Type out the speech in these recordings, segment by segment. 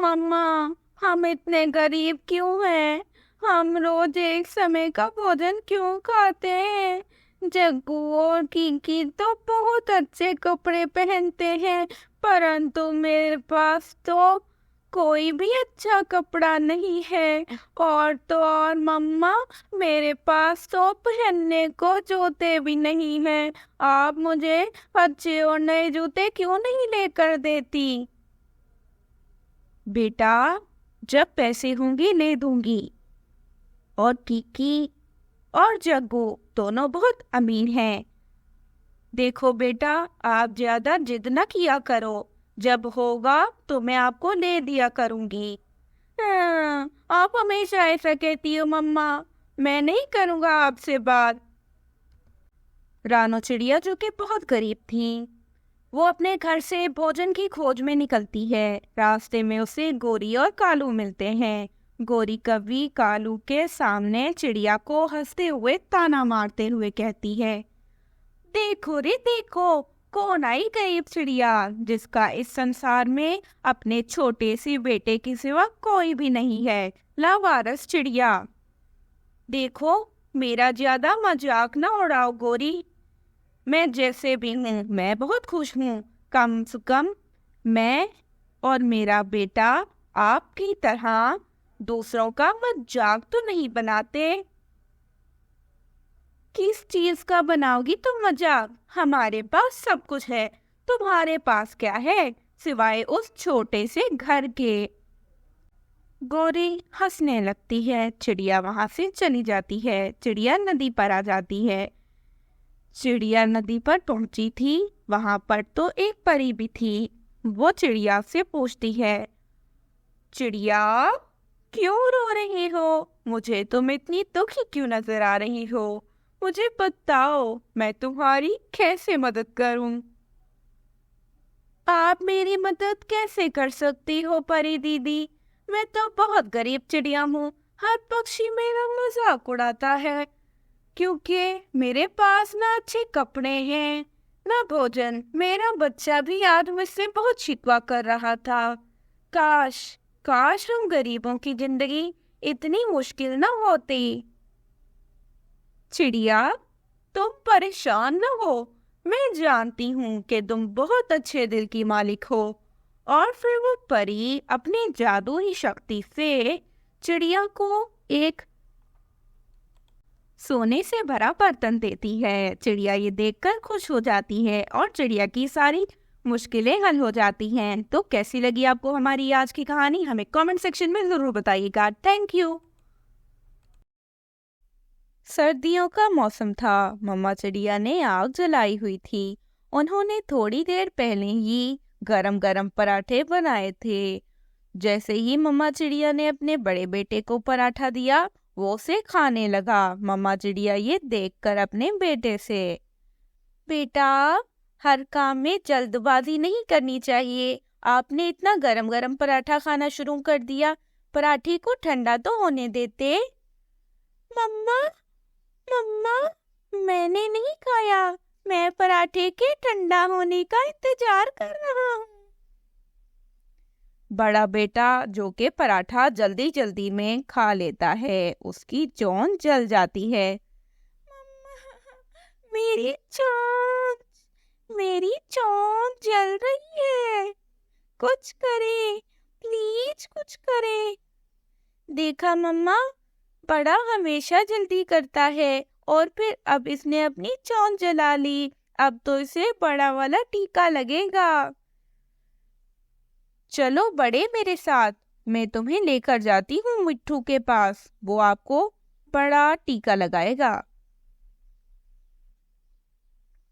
मम्मा, हम इतने गरीब क्यों हैं? हम रोज एक समय का भोजन क्यों खाते हैं? जग्गू और किकी तो बहुत अच्छे कपड़े पहनते हैं, परंतु मेरे पास तो कोई भी अच्छा कपड़ा नहीं है। और तो और मम्मा, मेरे पास तो पहनने को जूते भी नहीं हैं। आप मुझे अच्छे और नए जूते क्यों नहीं लेकर देती? बेटा, जब पैसे होंगे ले दूंगी। और किकी और जग्गू दोनों बहुत अमीर हैं। देखो बेटा, आप ज्यादा जिद न किया करो। जब होगा तो मैं आपको ले दिया करूंगी। हाँ, आप हमेशा ऐसा कहती हो मम्मा। मैं नहीं करूंगा आपसे बात। रानो चिड़िया, जो कि बहुत गरीब थी, वो अपने घर से भोजन की खोज में निकलती है। रास्ते में उसे गोरी और कालू मिलते हैं। गोरी कभी कालू के सामने चिड़िया को हंसते हुए ताना मारते हुए कहती है, देखो रे देखो, कौन आई गरीब चिड़िया, जिसका इस संसार में अपने छोटे से बेटे के सिवा कोई भी नहीं है। लावारस चिड़िया। देखो, मेरा ज्यादा मजाक न उड़ाओ गोरी। मैं जैसे भी हूँ, मैं बहुत खुश हूँ। कम से कम मैं और मेरा बेटा आपकी तरह दूसरों का मजाक तो नहीं बनाते। किस चीज का बनाओगी तुम मजाक? हमारे पास सब कुछ है। तुम्हारे पास क्या है सिवाय उस छोटे से घर के? गोरी हंसने लगती है। चिड़िया वहां से चली जाती है। चिड़िया नदी पर आ जाती है। चिड़िया नदी पर पहुंची थी। वहां पर तो एक परी भी थी। वो चिड़िया से पूछती है, चिड़िया, क्यों रो रही हो? मुझे तुम इतनी दुखी क्यों नजर आ रही हो? मुझे बताओ, मैं तुम्हारी कैसे मदद करूं? आप मेरी मदद कैसे कर सकती हो परी दीदी? मैं तो बहुत गरीब चिड़िया हूँ। हर पक्षी मेरा मजाक उड़ाता है, क्योंकि मेरे पास ना अच्छे कपड़े हैं ना भोजन। मेरा बच्चा भी आज मुझसे बहुत शिकवा कर रहा था। काश, काश हम गरीबों की जिंदगी इतनी मुश्किल न होती। चिड़िया, तुम परेशान न हो। मैं जानती हूँ कि तुम बहुत अच्छे दिल की मालिक हो। और फिर वो परी अपनी जादुई शक्ति से चिड़िया को एक सोने से भरा बर्तन देती है। चिड़िया ये देखकर खुश हो जाती है और चिड़िया की सारी मुश्किलें हल हो जाती हैं। तो कैसी लगी आपको हमारी आज की कहानी? हमें कमेंट सेक्शन में जरूर बताइएगा। Thank you. सर्दियों का मौसम था। मम्मा चिड़िया ने आग जलाई हुई थी। उन्होंने थोड़ी देर पहले ही गरम गरम पराठे बनाए थे। जैसे ही मम्मा चिड़िया ने अपने बड़े बेटे को पराठा दिया, वो उसे खाने लगा। मम्मा चिड़िया ये देखकर अपने बेटे से, बेटा, हर काम में जल्दबाजी नहीं करनी चाहिए। आपने इतना गरम गरम पराठा खाना शुरू कर दिया। पराठे को ठंडा तो होने देते। मम्मा, मम्मा, मैंने नहीं खाया। मैं पराठे के ठंडा होने का इंतजार कर रहा हूँ। बड़ा बेटा, जो कि पराठा जल्दी जल्दी में खा लेता है, उसकी चोंच जल जाती है। मेरी चोंच, मेरी चोंच जल रही है। कुछ करे, प्लीज कुछ करे। देखा मम्मा, बड़ा हमेशा जल्दी करता है और फिर अब इसने अपनी चोंच जला ली। अब तो इसे बड़ा वाला टीका लगेगा। चलो बड़े, मेरे साथ, मैं तुम्हें लेकर जाती हूँ मिट्ठू के पास। वो आपको बड़ा टीका लगाएगा।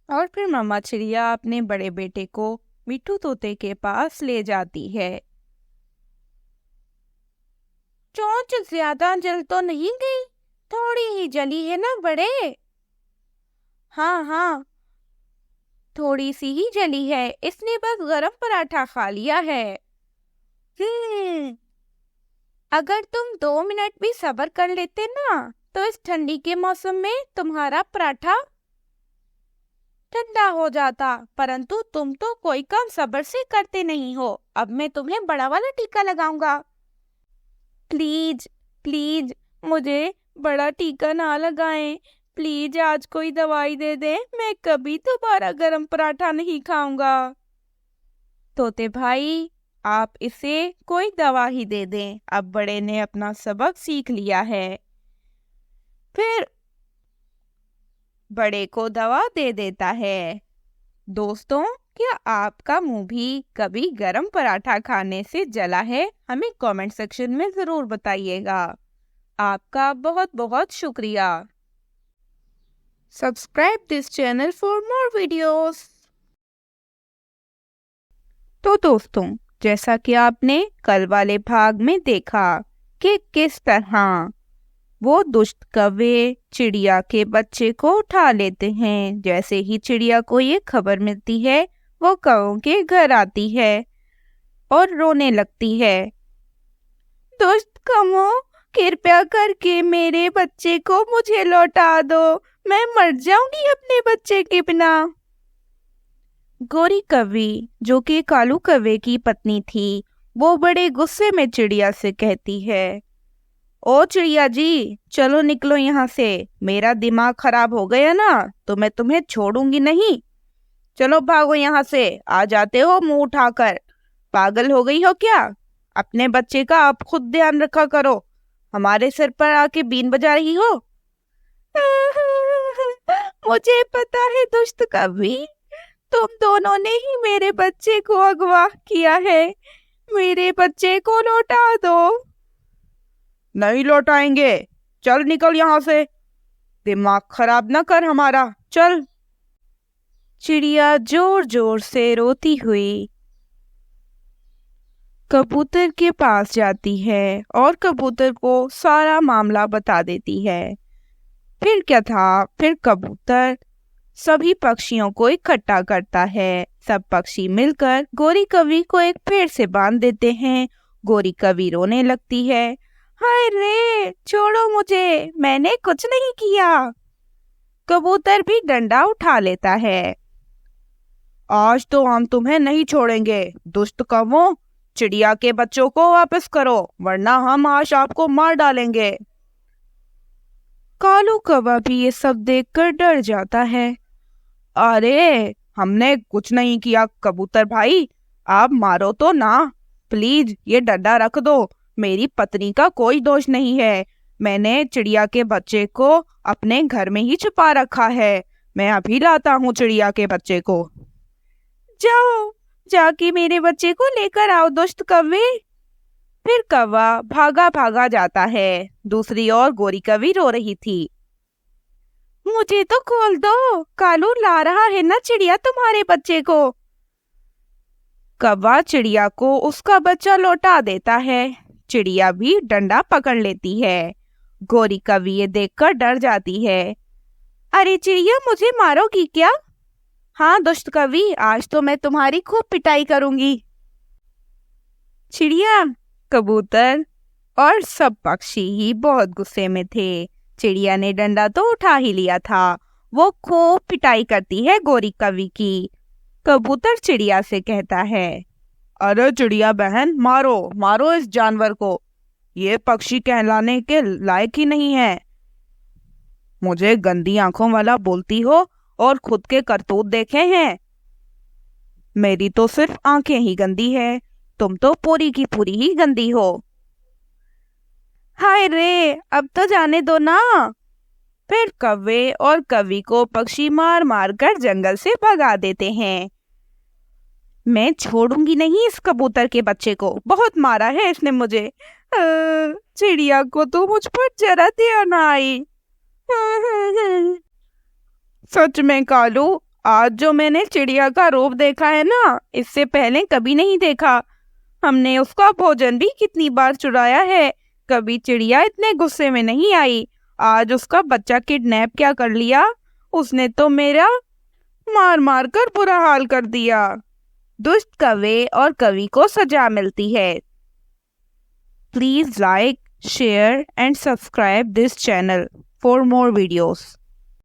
और फिर मम्मा चिड़िया अपने बड़े बेटे को मिट्ठू तोते के पास ले जाती है। चोंच ज्यादा जल तो नहीं गई? थोड़ी ही जली है ना बड़े? हाँ हाँ, थोड़ी सी ही जली है। इसने बस गरम पराठा खा लिया है। अगर तुम 2 मिनट भी सब्र कर लेते ना, तो इस ठंडी के मौसम में तुम्हारा पराठा ठंडा हो जाता, परंतु तुम तो कोई काम सब्र से करते नहीं हो। अब मैं तुम्हें बड़ा वाला टीका लगाऊंगा। प्लीज प्लीज मुझे बड़ा टीका ना लगाएं। प्लीज आज कोई दवाई दे दे, मैं कभी दोबारा गरम पराठा नहीं खाऊंगा। तोते भाई, आप इसे कोई दवा ही दे दें। अब बड़े ने अपना सबक सीख लिया है। फिर बड़े को दवा दे देता है। दोस्तों, क्या आपका मुंह भी कभी गरम पराठा खाने से जला है? हमें कमेंट सेक्शन में जरूर बताइएगा। आपका बहुत बहुत शुक्रिया। Subscribe this channel for more videos. तो दोस्तों, जैसा कि आपने कल वाले भाग में देखा कि किस तरह वो दुष्ट कौवे चिड़िया के बच्चे को उठा लेते हैं। जैसे ही चिड़िया को ये खबर मिलती है, वो कौवों के घर आती है और रोने लगती है। दुष्ट कौवों, कृपया करके मेरे बच्चे को मुझे लौटा दो, मैं मर जाऊंगी अपने बच्चे के बिना। गोरी कौवी, जो कि कालू कौवे की पत्नी थी, वो बड़े गुस्से में चिड़िया से कहती है, ओ चिड़िया जी, चलो निकलो यहाँ से। मेरा दिमाग खराब हो गया ना, तो मैं तुम्हें छोड़ूंगी नहीं। चलो भागो यहाँ से। आ जाते हो मुंह उठाकर। पागल हो गई हो क्या? अपने बच्चे का आप खुद ध्यान रखा करो। हमारे सिर पर आके बीन बजा रही हो। मुझे पता है दुष्ट कौवी, तुम दोनों ने ही मेरे बच्चे को अगवा किया है। मेरे बच्चे को लौटा दो। नहीं लौटाएंगे। चल निकल यहाँ से। दिमाग खराब न कर हमारा, चल। चिड़िया जोर जोर से रोती हुई कबूतर के पास जाती है और कबूतर को सारा मामला बता देती है। फिर क्या था, फिर कबूतर सभी पक्षियों को इकट्ठा करता है। सब पक्षी मिलकर गोरी कौवी को एक पेड़ से बांध देते हैं। गोरी कौवी रोने लगती है। हाय रे, छोड़ो मुझे, मैंने कुछ नहीं किया। कबूतर भी डंडा उठा लेता है। आज तो हम तुम्हें नहीं छोड़ेंगे। दुष्ट कौवों, चिड़िया के बच्चों को वापस करो, वरना हम आज आपको मार डालेंगे। कालू कौवा भी ये सब देखकर डर जाता है। अरे, हमने कुछ नहीं किया कबूतर भाई, आप मारो तो ना। प्लीज ये डंडा रख दो। मेरी पत्नी का कोई दोष नहीं है। मैंने चिड़िया के बच्चे को अपने घर में ही छुपा रखा है। मैं अभी लाता हूँ चिड़िया के बच्चे को। जाओ, जाके मेरे बच्चे को लेकर आओ दुष्ट कौवे। फिर कौवा भागा भागा जाता है। दूसरी ओर गोरी कौवी रो रही थी। मुझे तो खोल दो, कालू ला रहा है ना चिड़िया तुम्हारे बच्चे को। कौवा चिड़िया को उसका बच्चा लौटा देता है। चिड़िया भी डंडा पकड़ लेती है। गोरी कौवी ये देखकर डर जाती है। अरे चिड़िया, मुझे मारोगी क्या? हाँ दुष्ट कौवी, आज तो मैं तुम्हारी खूब पिटाई करूंगी। चिड़िया, कबूतर और सब पक्षी ही बहुत गुस्से में थे। चिड़िया ने डंडा तो उठा ही लिया था। वो खूब पिटाई करती है गोरी कौवी की। कबूतर चिड़िया से कहता है, अरे चिड़िया बहन, मारो मारो इस जानवर को। ये पक्षी कहलाने के लायक ही नहीं है। मुझे गंदी आंखों वाला बोलती हो और खुद के करतूत देखे हैं। मेरी तो सिर्फ आंखें ही गंदी है, तुम तो पूरी की पूरी ही गंदी हो। हाय रे, अब तो जाने दो ना। फिर कौवे और कौवी को पक्षी मार मार कर जंगल से भगा देते हैं। मैं छोड़ूंगी नहीं इस कबूतर के बच्चे को, बहुत मारा है इसने मुझे। चिड़िया को तो मुझ पर जरा दया ना आई। सच में कालू, आज जो मैंने चिड़िया का रूप देखा है ना, इससे पहले कभी नहीं देखा। हमने उसका भोजन भी कितनी बार चुराया है, कभी चिड़िया इतने गुस्से में नहीं आई। आज उसका बच्चा किडनैप क्या कर लिया, उसने तो मेरा मार मार कर बुरा हाल कर दिया। दुष्ट कौवे और कवि को सजा मिलती है। Please like, share and subscribe this channel for more videos.